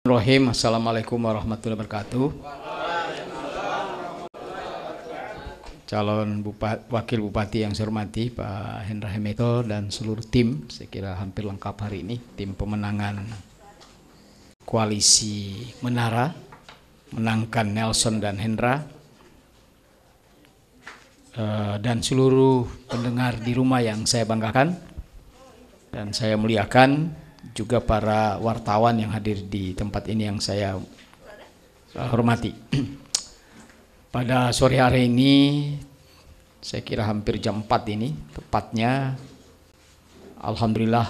Bismillahirrahmanirrahim. Assalamualaikum warahmatullahi wabarakatuh. Calon Wakil Bupati yang saya hormati Pak Hendra Hemeto dan seluruh tim, saya kira hampir lengkap hari ini, tim pemenangan koalisi Menara, menangkan Nelson dan Hendra, dan seluruh pendengar di rumah yang saya banggakan dan saya muliakan, juga para wartawan yang hadir di tempat ini yang saya hormati. Pada sore hari ini, saya kira hampir jam 4 ini, tepatnya, alhamdulillah,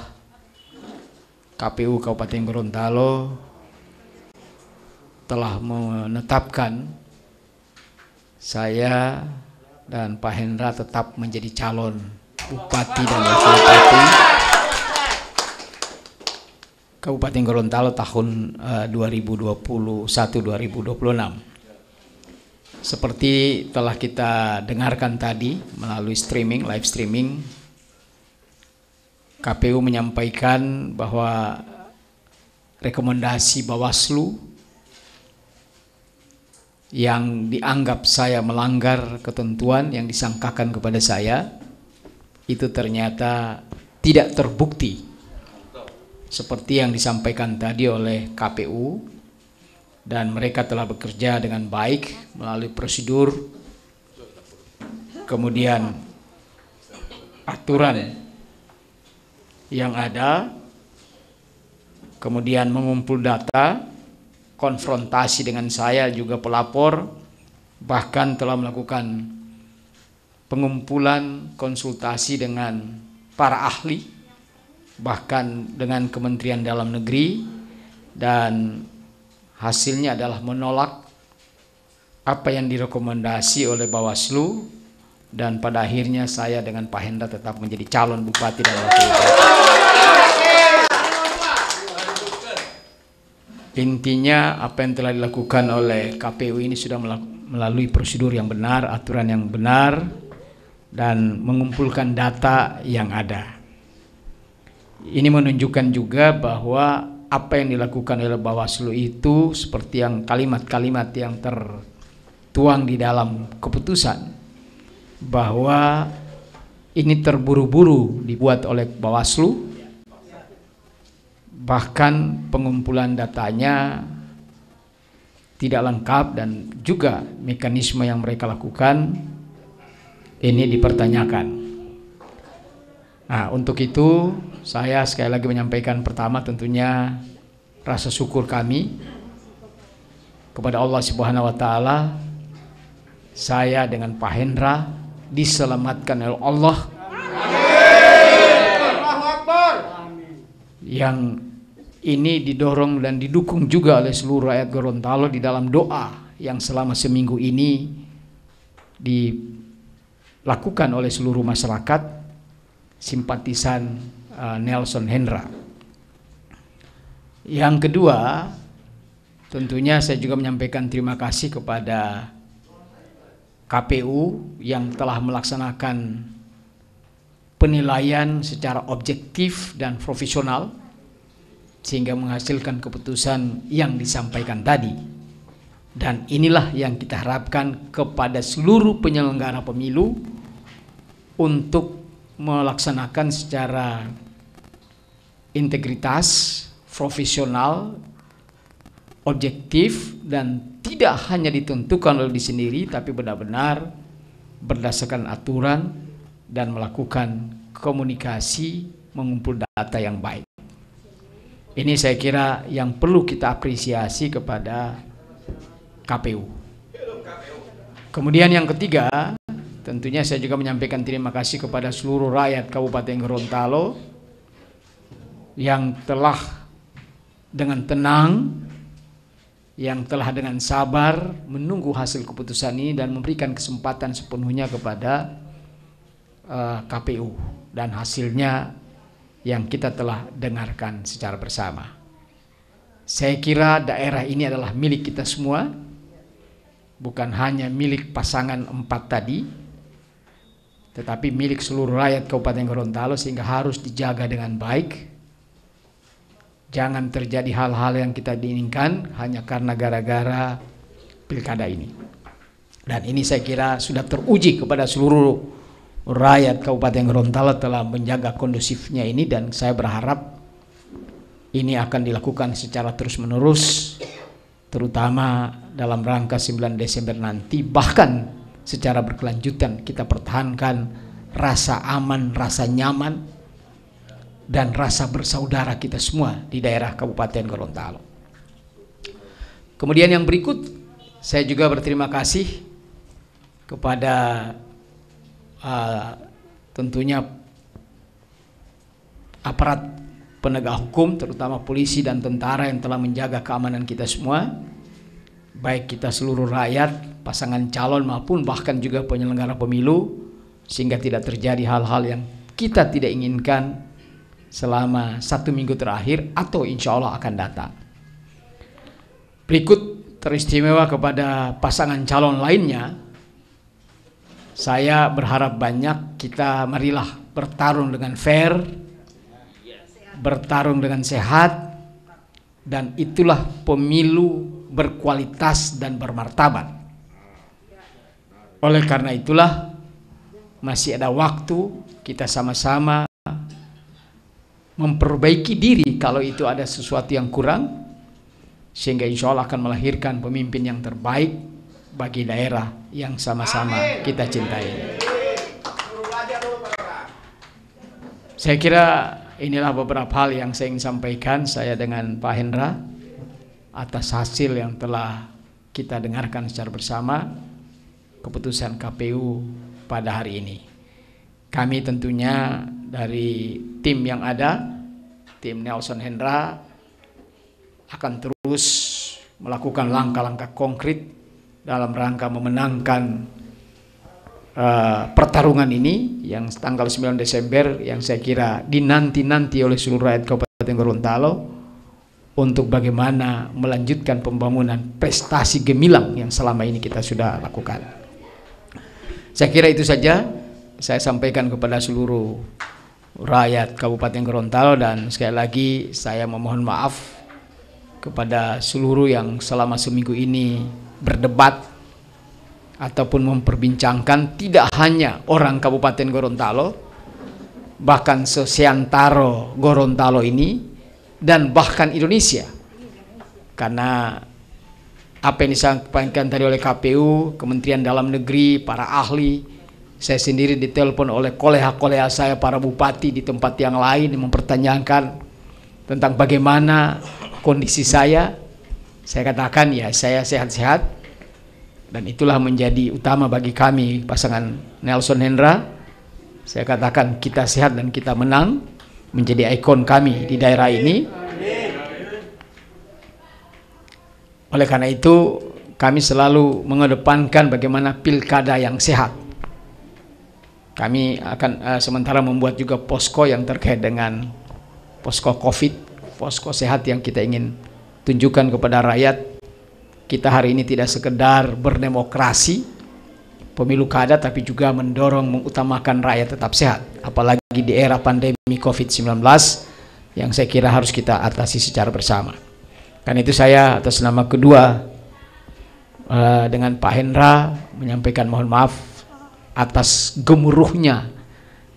KPU Kabupaten Gorontalo telah menetapkan saya dan Pak Hendra tetap menjadi calon Bupati dan Wakil Bupati Kabupaten Gorontalo tahun 2021-2026. Seperti telah kita dengarkan tadi melalui live streaming, KPU menyampaikan bahwa rekomendasi Bawaslu yang dianggap saya melanggar ketentuan yang disangkakan kepada saya itu ternyata tidak terbukti seperti yang disampaikan tadi oleh KPU, dan mereka telah bekerja dengan baik melalui prosedur, kemudian aturan yang ada, kemudian mengumpul data, konfrontasi dengan saya juga pelapor, bahkan telah melakukan pengumpulan konsultasi dengan para ahli, bahkan dengan Kementerian Dalam Negeri, dan hasilnya adalah menolak apa yang direkomendasi oleh Bawaslu, dan pada akhirnya saya dengan Pak Hendra tetap menjadi calon Bupati dan Wakil Bupati. Intinya apa yang telah dilakukan oleh KPU ini sudah melalui prosedur yang benar, aturan yang benar, dan mengumpulkan data yang ada. Ini menunjukkan juga bahwa apa yang dilakukan oleh Bawaslu itu seperti yang kalimat-kalimat yang tertuang di dalam keputusan, bahwa ini terburu-buru dibuat oleh Bawaslu, bahkan pengumpulan datanya tidak lengkap, dan juga mekanisme yang mereka lakukan ini dipertanyakan. Nah, untuk itu saya sekali lagi menyampaikan, pertama tentunya rasa syukur kami kepada Allah Subhanahu wa Ta'ala, saya dengan Pak Hendra diselamatkan oleh Allah yang ini didorong dan didukung juga oleh seluruh rakyat Gorontalo di dalam doa yang selama seminggu ini dilakukan oleh seluruh masyarakat simpatisan Nelson Hendra. Yang kedua, tentunya saya juga menyampaikan terima kasih kepada KPU yang telah melaksanakan penilaian secara objektif dan profesional sehingga menghasilkan keputusan yang disampaikan tadi. Dan inilah yang kita harapkan kepada seluruh penyelenggara pemilu untuk melaksanakan secara integritas, profesional, objektif, dan tidak hanya ditentukan oleh diri sendiri, tapi benar-benar berdasarkan aturan dan melakukan komunikasi, mengumpul data yang baik. Ini saya kira yang perlu kita apresiasi kepada KPU. Kemudian yang ketiga, tentunya saya juga menyampaikan terima kasih kepada seluruh rakyat Kabupaten Gorontalo yang telah dengan tenang, yang telah dengan sabar menunggu hasil keputusan ini dan memberikan kesempatan sepenuhnya kepada KPU, dan hasilnya yang kita telah dengarkan secara bersama. Saya kira daerah ini adalah milik kita semua, bukan hanya milik pasangan 4 tadi, tetapi milik seluruh rakyat Kabupaten Gorontalo, sehingga harus dijaga dengan baik Jangan terjadi hal-hal yang kita diinginkan hanya karena gara-gara pilkada ini. Dan ini saya kira sudah teruji kepada seluruh rakyat Kabupaten Gorontalo telah menjaga kondusifnya ini, dan saya berharap ini akan dilakukan secara terus-menerus, terutama dalam rangka 9 Desember nanti, bahkan secara berkelanjutan kita pertahankan rasa aman, rasa nyaman, dan rasa bersaudara kita semua di daerah Kabupaten Gorontalo. Kemudian yang berikut, saya juga berterima kasih kepada tentunya aparat penegak hukum, terutama polisi dan tentara yang telah menjaga keamanan kita semua, baik kita seluruh rakyat, pasangan calon maupun bahkan juga penyelenggara pemilu, sehingga tidak terjadi hal-hal yang kita tidak inginkan selama 1 minggu terakhir atau insya Allah akan datang. Berikut teristimewa kepada pasangan calon lainnya, saya berharap banyak, kita marilah bertarung dengan fair, bertarung dengan sehat, dan itulah pemilu berkualitas dan bermartabat. Oleh karena itulah masih ada waktu kita sama-sama memperbaiki diri kalau itu ada sesuatu yang kurang, sehingga insya Allah akan melahirkan pemimpin yang terbaik bagi daerah yang sama-sama kita cintai. Saya kira inilah beberapa hal yang saya ingin sampaikan, saya dengan Pak Hendra, atas hasil yang telah kita dengarkan secara bersama keputusan KPU pada hari ini. Kami tentunya dari tim yang ada, tim Nelson Hendra, akan terus melakukan langkah-langkah konkret dalam rangka memenangkan pertarungan ini yang tanggal 9 Desember yang saya kira dinanti-nanti oleh seluruh rakyat Kabupaten Gorontalo untuk bagaimana melanjutkan pembangunan prestasi gemilang yang selama ini kita sudah lakukan. Saya kira itu saja saya sampaikan kepada seluruh rakyat Kabupaten Gorontalo, dan sekali lagi saya memohon maaf kepada seluruh yang selama seminggu ini berdebat ataupun memperbincangkan, tidak hanya orang Kabupaten Gorontalo, bahkan se-Seantaro Gorontalo ini dan bahkan Indonesia, karena apa yang disampaikan tadi oleh KPU, Kementerian Dalam Negeri, para ahli, saya sendiri ditelepon oleh koleha-koleha saya, para bupati di tempat yang lain, yang mempertanyakan tentang bagaimana kondisi saya. Saya katakan ya saya sehat-sehat, dan itulah menjadi utama bagi kami pasangan Nelson Hendra. Saya katakan kita sehat dan kita menang, menjadi ikon kami di daerah ini. Oleh karena itu kami selalu mengedepankan bagaimana pilkada yang sehat. Kami akan sementara membuat juga posko yang terkait dengan posko COVID, posko sehat yang kita ingin tunjukkan kepada rakyat. Kita hari ini tidak sekedar berdemokrasi pemilu kada, tapi juga mendorong mengutamakan rakyat tetap sehat, apalagi di era pandemi COVID-19 yang saya kira harus kita atasi secara bersama. Karena itu saya atas nama kedua dengan Pak Hendra menyampaikan mohon maaf atas gemuruhnya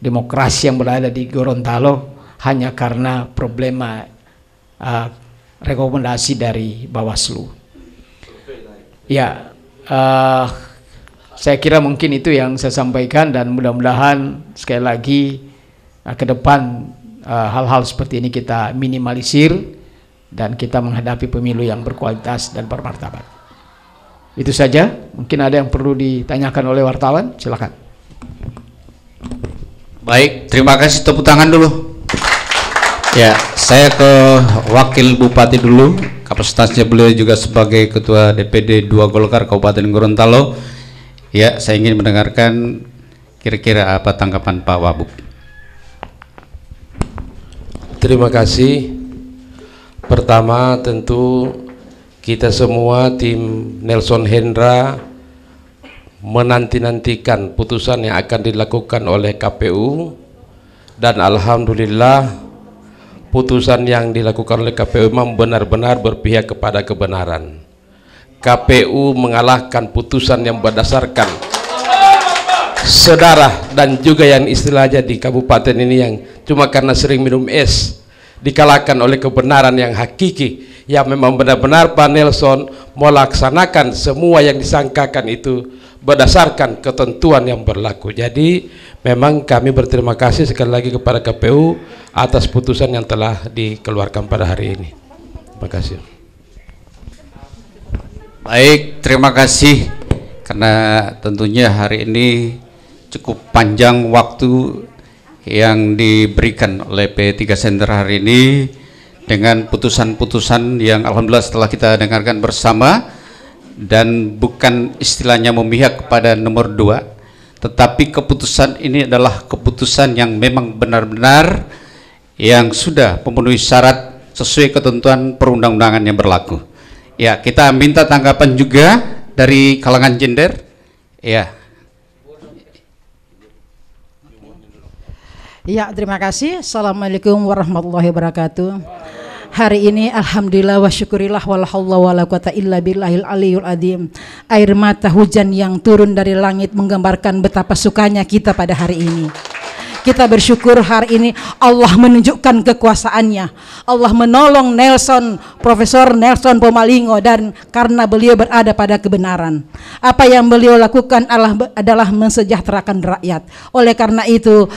demokrasi yang berada di Gorontalo hanya karena problema rekomendasi dari Bawaslu. Ya, saya kira mungkin itu yang saya sampaikan, dan mudah-mudahan sekali lagi ke depan hal-hal seperti ini kita minimalisir dan kita menghadapi pemilu yang berkualitas dan bermartabat. Itu saja, mungkin ada yang perlu ditanyakan oleh wartawan, silakan. Baik, terima kasih, tepuk tangan dulu. Ya, saya ke Wakil Bupati dulu, kapasitasnya beliau juga sebagai Ketua DPD 2 Golkar Kabupaten Gorontalo. Ya, saya ingin mendengarkan kira-kira apa tanggapan Pak Wabub. Terima kasih. Pertama tentu kita semua tim Nelson Hendra menanti-nantikan putusan yang akan dilakukan oleh KPU, dan alhamdulillah putusan yang dilakukan oleh KPU memang benar-benar berpihak kepada kebenaran. KPU mengalahkan putusan yang berdasarkan sedarah dan juga yang istilahnya di kabupaten ini yang cuma karena sering minum es, dikalahkan oleh kebenaran yang hakiki, yang memang benar-benar Pak Nelson melaksanakan semua yang disangkakan itu berdasarkan ketentuan yang berlaku. Jadi memang kami berterima kasih sekali lagi kepada KPU atas putusan yang telah dikeluarkan pada hari ini. Terima kasih. Baik, terima kasih, karena tentunya hari ini cukup panjang waktu yang diberikan oleh P3 Center hari ini dengan putusan-putusan yang alhamdulillah setelah kita dengarkan bersama, dan bukan istilahnya memihak kepada nomor 2, tetapi keputusan ini adalah keputusan yang memang benar-benar yang sudah memenuhi syarat sesuai ketentuan perundang-undangan yang berlaku. Ya, kita minta tanggapan juga dari kalangan gender. Ya. Ya, terima kasih. Assalamualaikum warahmatullahi wabarakatuh. Hari ini alhamdulillah wa syukurillah wala haula wala quwata illa billahil aliyul azim. Air mata hujan yang turun dari langit menggambarkan betapa sukanya kita pada hari ini. Kita bersyukur hari ini Allah menunjukkan kekuasaannya. Allah menolong Profesor Nelson Pomalingo, dan karena beliau berada pada kebenaran. Apa yang beliau lakukan adalah mensejahterakan rakyat. Oleh karena itu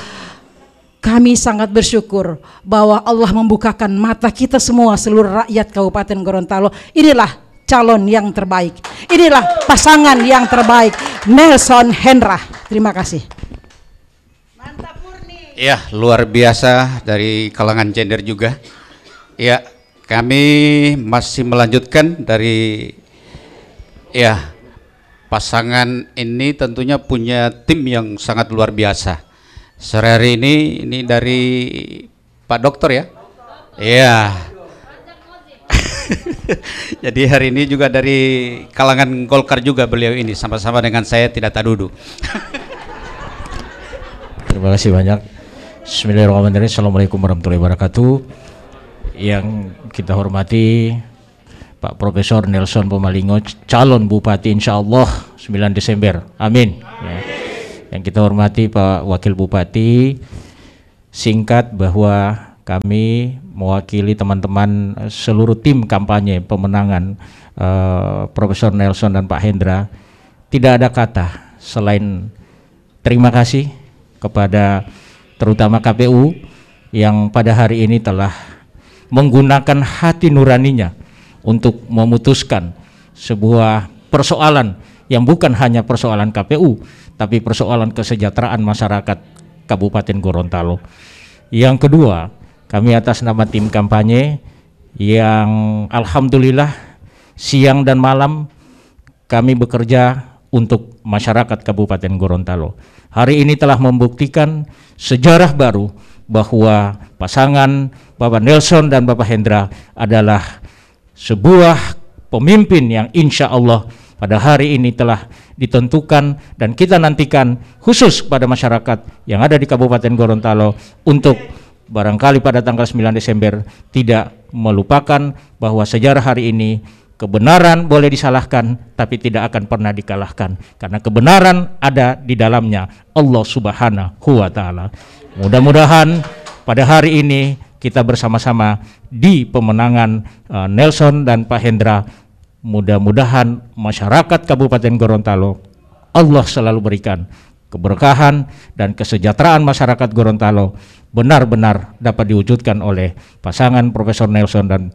kami sangat bersyukur bahwa Allah membukakan mata kita semua, seluruh rakyat Kabupaten Gorontalo. Inilah calon yang terbaik. Inilah pasangan yang terbaik, Nelson Hendra. Terima kasih. Ya, luar biasa dari kalangan gender juga. Ya, kami masih melanjutkan dari pasangan ini tentunya punya tim yang sangat luar biasa. Sore hari ini dari Pak Dokter ya. Iya. Jadi hari ini juga dari kalangan Golkar juga beliau ini, sama-sama dengan saya tidak tadudu. Terima kasih banyak. Bismillahirrahmanirrahim. Assalamualaikum warahmatullahi wabarakatuh. Yang kita hormati Pak Profesor Nelson Pomalingo, calon Bupati insyaallah 9 Desember. Amin. Ya. Yang kita hormati Pak Wakil Bupati, singkat bahwa kami mewakili teman-teman seluruh tim kampanye pemenangan Profesor Nelson dan Pak Hendra, tidak ada kata selain terima kasih kepada terutama KPU yang pada hari ini telah menggunakan hati nuraninya untuk memutuskan sebuah persoalan yang bukan hanya persoalan KPU, tapi persoalan kesejahteraan masyarakat Kabupaten Gorontalo. Yang kedua, kami atas nama tim kampanye yang alhamdulillah siang dan malam kami bekerja untuk masyarakat Kabupaten Gorontalo. Hari ini telah membuktikan sejarah baru bahwa pasangan Bapak Nelson dan Bapak Hendra adalah sebuah pemimpin yang insya Allah pada hari ini telah ditentukan, dan kita nantikan khusus pada masyarakat yang ada di Kabupaten Gorontalo untuk barangkali pada tanggal 9 Desember tidak melupakan bahwa sejarah hari ini kebenaran boleh disalahkan, tapi tidak akan pernah dikalahkan, karena kebenaran ada di dalamnya Allah Subhanahu wa Ta'ala. Mudah-mudahan pada hari ini kita bersama-sama di pemenangan Nelson dan Pak Hendra. Mudah-mudahan masyarakat Kabupaten Gorontalo Allah selalu berikan keberkahan dan kesejahteraan masyarakat Gorontalo benar-benar dapat diwujudkan oleh pasangan Profesor Nelson dan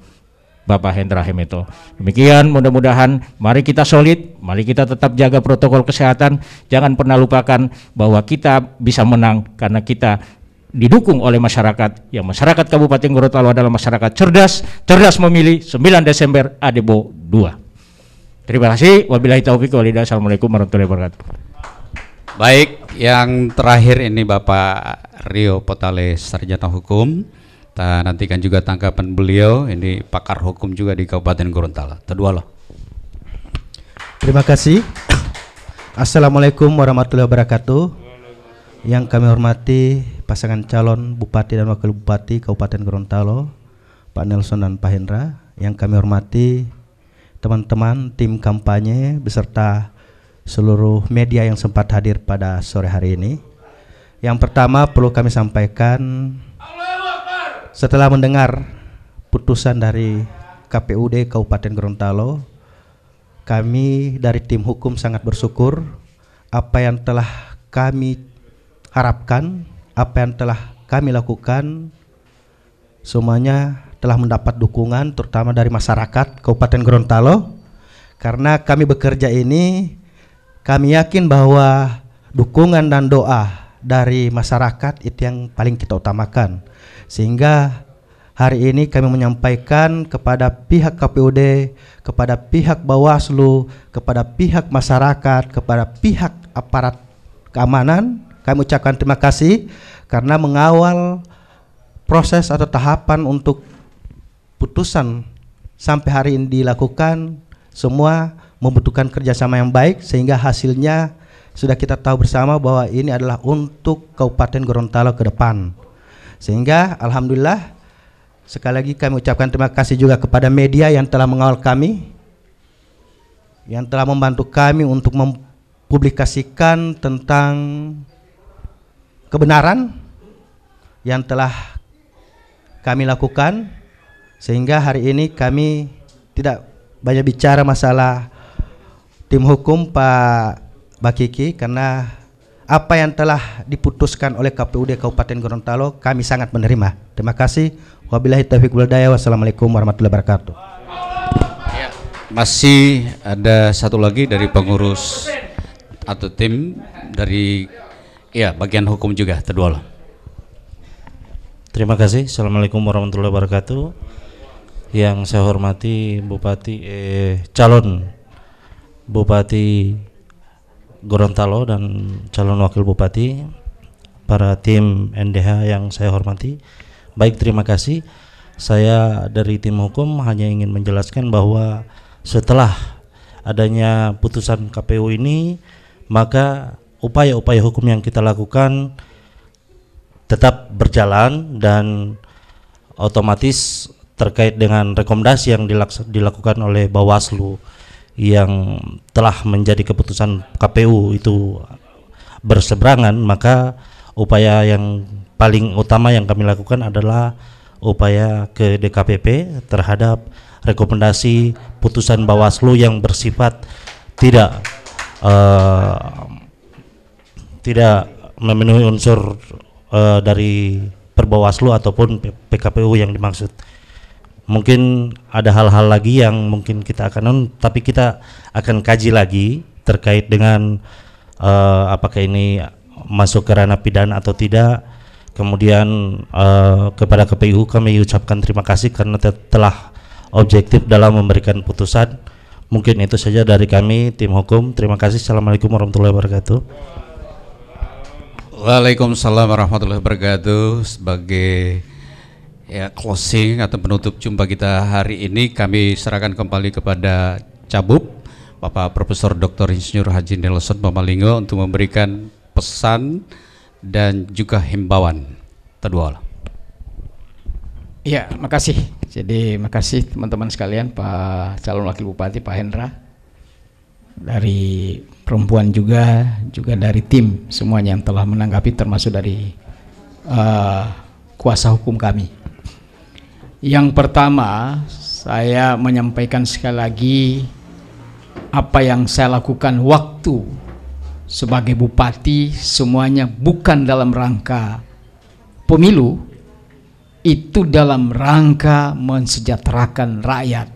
Bapak Hendra Hemeto. Demikian, mudah-mudahan mari kita solid, mari kita tetap jaga protokol kesehatan, jangan pernah lupakan bahwa kita bisa menang karena kita didukung oleh masyarakat, yang masyarakat Kabupaten Gorontalo adalah masyarakat cerdas memilih 9 Desember Adebo 2. Terima kasih, wabillahi taufiq wal hidayah. Assalamualaikum warahmatullahi wabarakatuh. Baik, yang terakhir ini Bapak Rio Potale, Sarjana Hukum. Kita nantikan juga tanggapan beliau, ini pakar hukum juga di Kabupaten Gorontalo. Kedua loh. Terima kasih. Assalamualaikum warahmatullahi wabarakatuh. Yang kami hormati pasangan calon Bupati dan Wakil Bupati Kabupaten Gorontalo, Pak Nelson dan Pak Hendra, yang kami hormati teman-teman tim kampanye beserta seluruh media yang sempat hadir pada sore hari ini. Yang pertama perlu kami sampaikan, setelah mendengar putusan dari KPUD Kabupaten Gorontalo, kami dari tim hukum sangat bersyukur apa yang telah kami harapkan, apa yang telah kami lakukan, semuanya telah mendapat dukungan terutama dari masyarakat Kabupaten Gorontalo. Karena kami bekerja ini, kami yakin bahwa dukungan dan doa dari masyarakat itu yang paling kita utamakan. Sehingga hari ini kami menyampaikan kepada pihak KPUD, kepada pihak Bawaslu, kepada pihak masyarakat, kepada pihak aparat keamanan, kami ucapkan terima kasih karena mengawal proses atau tahapan untuk putusan sampai hari ini dilakukan. Semua membutuhkan kerjasama yang baik sehingga hasilnya sudah kita tahu bersama bahwa ini adalah untuk Kabupaten Gorontalo ke depan. Sehingga alhamdulillah sekali lagi kami ucapkan terima kasih juga kepada media yang telah mengawal kami, yang telah membantu kami untuk mempublikasikan tentang kebenaran yang telah kami lakukan, sehingga hari ini kami tidak banyak bicara masalah tim hukum Pak Bakiki, karena apa yang telah diputuskan oleh KPUD Kabupaten Gorontalo kami sangat menerima. Terima kasih. Wabillahi taufiq wal hidayah. Wassalamualaikum warahmatullahi wabarakatuh. Ya, masih ada satu lagi dari pengurus atau tim dari bagian hukum juga, Terdua. Terima kasih. Assalamualaikum warahmatullahi wabarakatuh. Yang saya hormati calon Bupati Gorontalo dan calon Wakil Bupati, para tim NDH yang saya hormati. Baik, terima kasih. Saya dari tim hukum hanya ingin menjelaskan bahwa setelah adanya putusan KPU ini, maka upaya-upaya hukum yang kita lakukan tetap berjalan dan otomatis terkait dengan rekomendasi yang dilakukan oleh Bawaslu yang telah menjadi keputusan KPU itu berseberangan, maka upaya yang paling utama yang kami lakukan adalah upaya ke DKPP terhadap rekomendasi putusan Bawaslu yang bersifat tidak memenuhi unsur dari Perbawaslu ataupun PKPU yang dimaksud. Mungkin ada hal-hal lagi yang mungkin kita akan tapi kita akan kaji lagi terkait dengan apakah ini masuk ke ranah pidana atau tidak. Kemudian kepada KPU kami ucapkan terima kasih karena telah objektif dalam memberikan putusan. Mungkin itu saja dari kami tim hukum. Terima kasih. Assalamualaikum warahmatullahi wabarakatuh. Waalaikumsalam warahmatullahi wabarakatuh. Sebagai closing atau penutup jumpa kita hari ini, kami serahkan kembali kepada Cabub Bapak Profesor Dr. Insinyur Haji Nelson Pomalingo untuk memberikan pesan dan juga himbauan. Terdua. Ya, makasih. Jadi makasih teman-teman sekalian, Pak calon Wakil Bupati Pak Hendra, dari perempuan juga dari tim semuanya yang telah menanggapi, termasuk dari kuasa hukum kami. Yang pertama, saya menyampaikan sekali lagi apa yang saya lakukan waktu sebagai bupati, semuanya bukan dalam rangka pemilu, itu dalam rangka mensejahterakan rakyat.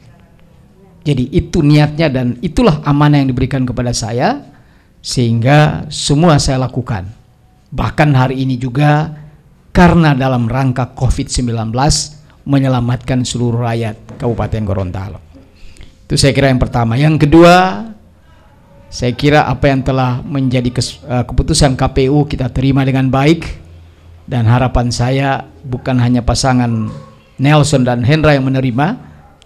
Jadi itu niatnya dan itulah amanah yang diberikan kepada saya, sehingga semua saya lakukan. Bahkan hari ini juga karena dalam rangka COVID-19 menyelamatkan seluruh rakyat Kabupaten Gorontalo. Itu saya kira yang pertama. Yang kedua, saya kira apa yang telah menjadi keputusan KPU kita terima dengan baik, dan harapan saya bukan hanya pasangan Nelson dan Hendra yang menerima,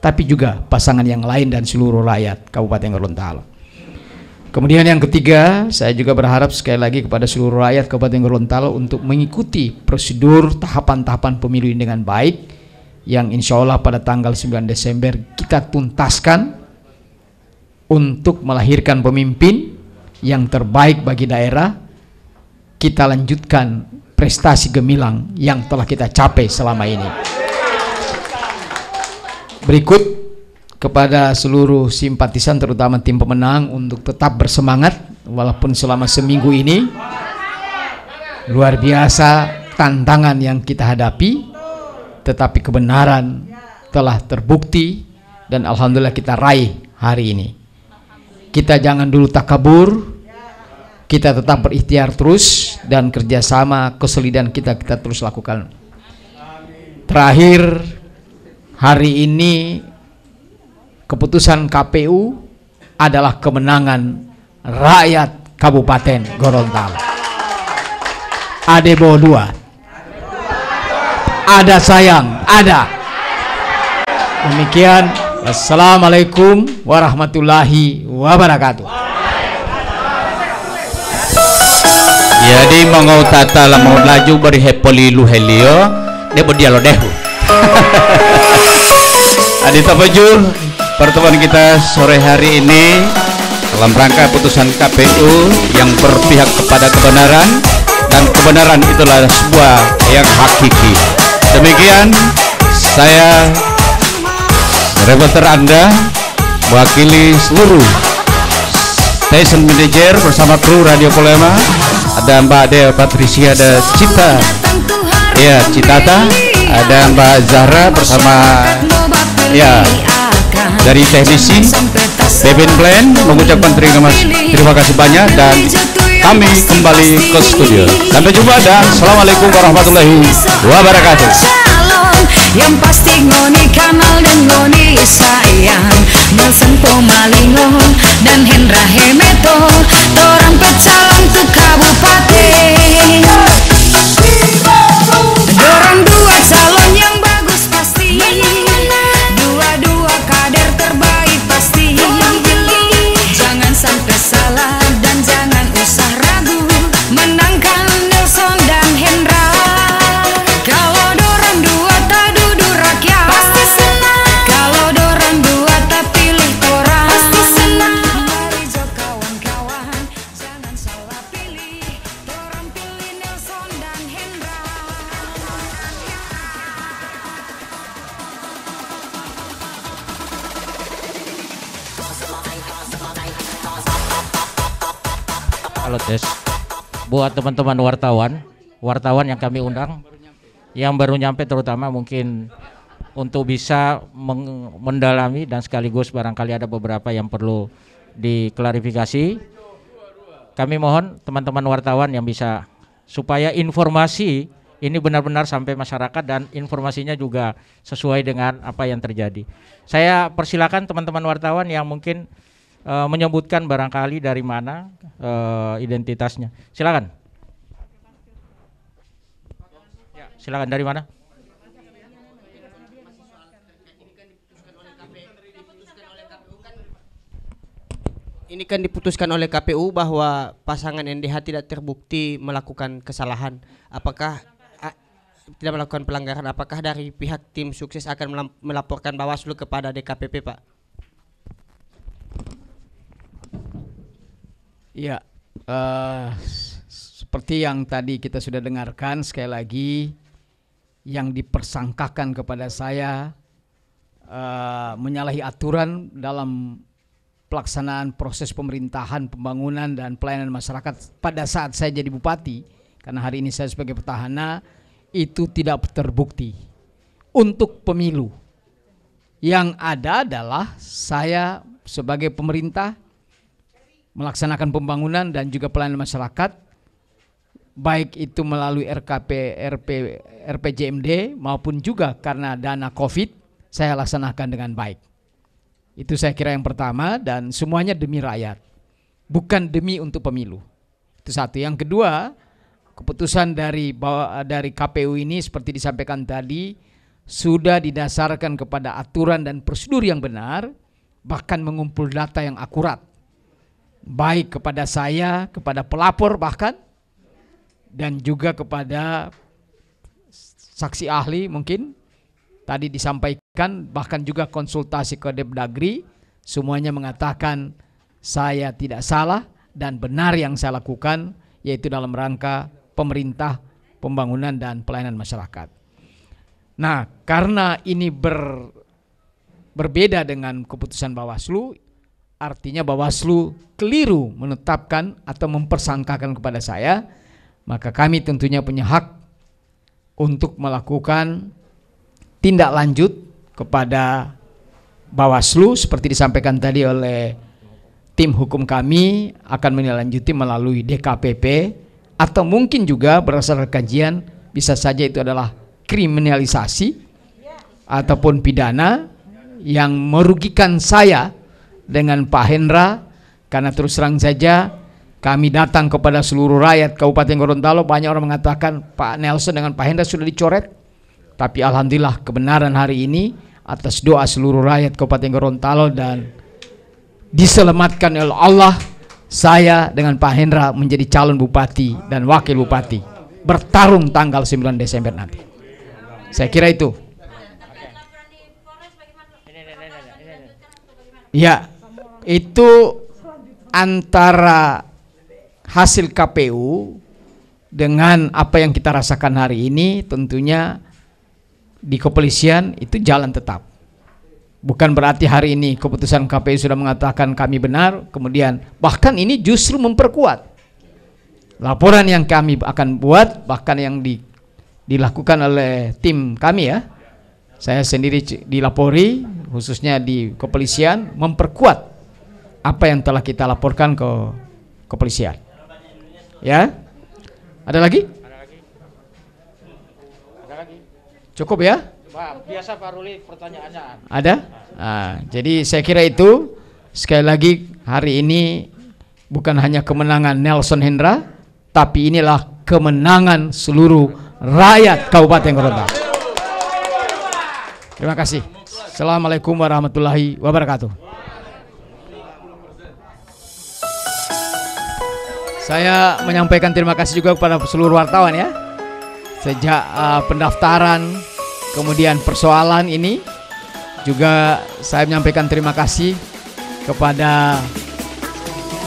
tapi juga pasangan yang lain dan seluruh rakyat Kabupaten Gorontalo. Kemudian yang ketiga, saya juga berharap sekali lagi kepada seluruh rakyat Kabupaten Gorontalo untuk mengikuti prosedur tahapan-tahapan pemilu ini dengan baik, yang insya Allah pada tanggal 9 Desember kita tuntaskan untuk melahirkan pemimpin yang terbaik bagi daerah. Kita lanjutkan prestasi gemilang yang telah kita capai selama ini. Berikut kepada seluruh simpatisan terutama tim pemenang untuk tetap bersemangat walaupun selama seminggu ini luar biasa tantangan yang kita hadapi, tetapi kebenaran telah terbukti dan alhamdulillah kita raih hari ini. Kita jangan dulu takabur, kita tetap berikhtiar terus dan kerjasama kesolidan kita terus lakukan. Terakhir, hari ini keputusan KPU adalah kemenangan rakyat Kabupaten Gorontalo. Adebo 2. Ada sayang, ada. Demikian, wassalamualaikum warahmatullahi wabarakatuh. Jadi mangau tata lamau laju beri hepoli lu helio debo dialo dehu. Adita Pajul, pertemuan kita sore hari ini dalam rangka putusan KPU yang berpihak kepada kebenaran, dan kebenaran itulah sebuah yang hakiki. Demikian saya reporter Anda mewakili seluruh station manager bersama kru Radio Polema. Ada Mbak Dea Patricia, ada Cita, ya Citata, ada Mbak Zahra bersama ya dari teknisi Beben Plan mengucapkan terima kasih banyak, dan kami kembali ke studio. Sampai jumpa dan assalamualaikum warahmatullahi wabarakatuh. Yang pasti ngoni kanal dan ngoni sayang Nelson Pomalingon dan Hendra Hemeto, torang pecalon tu kabupaten. Dorang dua calon yang bagus pasti, dua-dua kader terbaik pasti. Jangan sampai salah dan jangan usah ragu, menangkan Nelson dan Hendra. Kalau dorang dua tak duduk rakyat pasti senang, kalau dorang dua tak pilih torang pasti senang. Mari jo kawan-kawan, jangan salah pilih, dorang pilih Nelson dan Hendra. Halo tes, buat teman-teman wartawan yang kami undang, yang baru nyampe terutama mungkin untuk bisa mendalami dan sekaligus barangkali ada beberapa yang perlu diklarifikasi. Kami mohon teman-teman wartawan yang bisa supaya informasi ini benar-benar sampai masyarakat dan informasinya juga sesuai dengan apa yang terjadi. Saya persilakan teman-teman wartawan yang mungkin menyebutkan barangkali dari mana identitasnya. Silakan. Ya, silakan dari mana? Ini kan diputuskan oleh KPU bahwa pasangan NDH tidak terbukti melakukan kesalahan. Apakah tidak melakukan pelanggaran? Apakah dari pihak tim sukses akan melaporkan Bawaslu kepada DKPP, Pak? Ya, seperti yang tadi kita sudah dengarkan, sekali lagi yang dipersangkakan kepada saya menyalahi aturan dalam pelaksanaan proses pemerintahan, pembangunan dan pelayanan masyarakat pada saat saya jadi bupati, karena hari ini saya sebagai petahana, itu tidak terbukti. Untuk pemilu yang ada adalah saya sebagai pemerintah melaksanakan pembangunan dan juga pelayanan masyarakat, baik itu melalui RPJMD maupun juga karena dana COVID, saya laksanakan dengan baik. Itu saya kira yang pertama, dan semuanya demi rakyat, bukan demi untuk pemilu. Itu satu. Yang kedua, keputusan dari KPU ini seperti disampaikan tadi sudah didasarkan kepada aturan dan prosedur yang benar, bahkan mengumpul data yang akurat. baik kepada saya, kepada pelapor bahkan, dan juga kepada saksi ahli mungkin tadi disampaikan, bahkan juga konsultasi ke Depdagri, semuanya mengatakan saya tidak salah dan benar yang saya lakukan, yaitu dalam rangka pemerintah, pembangunan dan pelayanan masyarakat. Nah, karena ini berbeda dengan keputusan Bawaslu, artinya Bawaslu keliru menetapkan atau mempersangkakan kepada saya, maka kami tentunya punya hak untuk melakukan tindak lanjut kepada Bawaslu seperti disampaikan tadi oleh tim hukum kami, akan menindaklanjuti melalui DKPP, atau mungkin juga berdasarkan kajian bisa saja itu adalah kriminalisasi ataupun pidana yang merugikan saya dengan Pak Hendra, karena terus terang saja kami datang kepada seluruh rakyat Kabupaten Gorontalo. Banyak orang mengatakan Pak Nelson dengan Pak Hendra sudah dicoret, tapi alhamdulillah kebenaran hari ini atas doa seluruh rakyat Kabupaten Gorontalo dan diselamatkan oleh Allah, saya dengan Pak Hendra menjadi calon bupati dan wakil bupati, bertarung tanggal 9 Desember nanti. Saya kira itu. Ya, itu antara hasil KPU dengan apa yang kita rasakan hari ini, tentunya di kepolisian itu jalan tetap. Bukan berarti hari ini keputusan KPU sudah mengatakan kami benar, kemudian bahkan ini justru memperkuat laporan yang kami akan buat, bahkan yang dilakukan oleh tim kami ya. Saya sendiri dilapori, khususnya di kepolisian, memperkuat apa yang telah kita laporkan ke kepolisian. Ya, ada lagi? Cukup ya? Biasa Pak Ruli pertanyaannya. Ada? Nah, jadi saya kira itu sekali lagi hari ini bukan hanya kemenangan Nelson Hendra, tapi inilah kemenangan seluruh rakyat Kabupaten Gorontalo. Terima kasih. Assalamualaikum warahmatullahi wabarakatuh. Saya menyampaikan terima kasih juga kepada seluruh wartawan ya. Sejak pendaftaran, kemudian persoalan ini, juga saya menyampaikan terima kasih kepada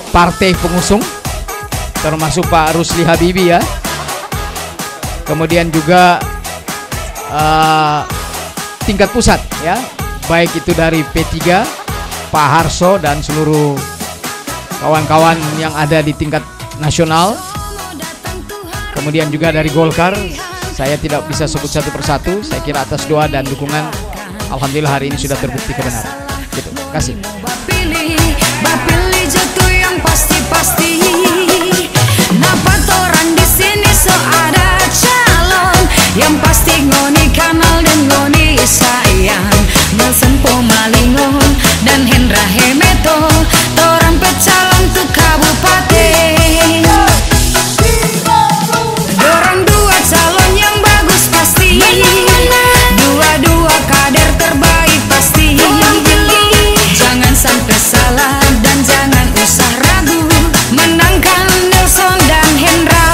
partai pengusung, termasuk Pak Rusli Habibie ya. Kemudian juga tingkat pusat ya, baik itu dari P3, Pak Harso dan seluruh kawan-kawan yang ada di tingkat nasional. Kemudian juga dari Golkar, saya tidak bisa sebut satu persatu. Saya kira atas doa dan dukungan, alhamdulillah hari ini sudah terbukti kebenaran. Gitu. Terima kasih. Bapilih jatuh yang pasti-pasti. Napa orang di sini so ada calon yang pasti ngoni kanal dan ngoni sayang. Nelson Pomalingon dan Hendra Hemeto, torang pecalon tuh kabupaten. Dorang dua calon yang bagus pasti, dua-dua kader terbaik pasti. Jangan sampai salah dan jangan usah ragu, menangkan Nelson dan Hendra.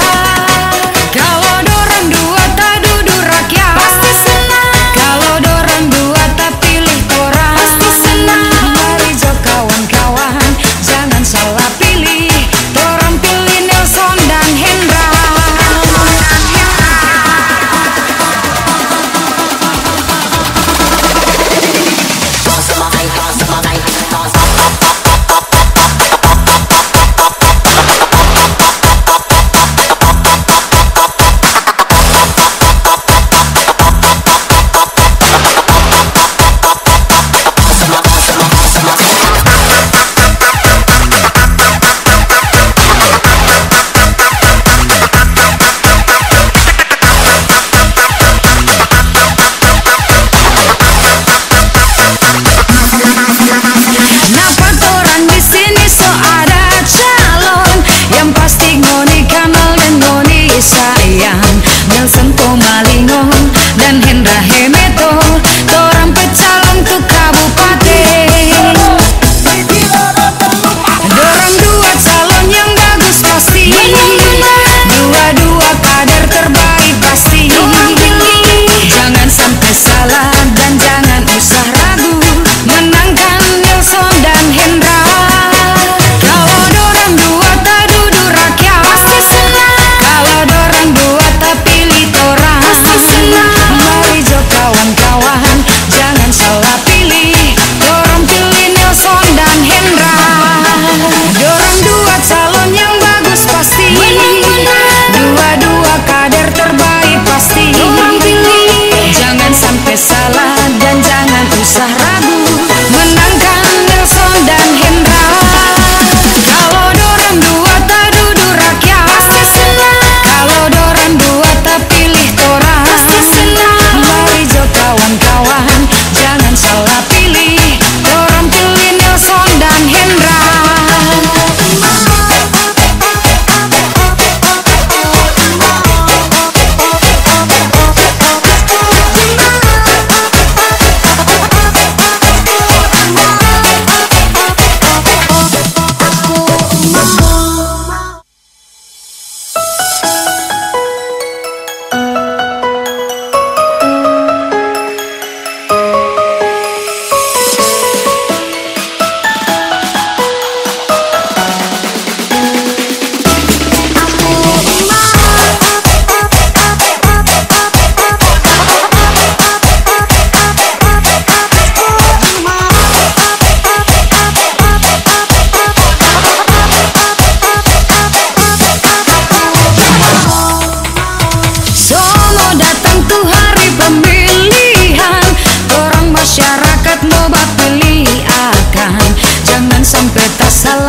Kalau dorang dua tak duduk rakyat pasti senang. Kalau dorang dua tak pilih torang pasti senang. Mari jo kawan-kawan, jangan salah pilih, torang pilih Nelson dan Hendra. salah.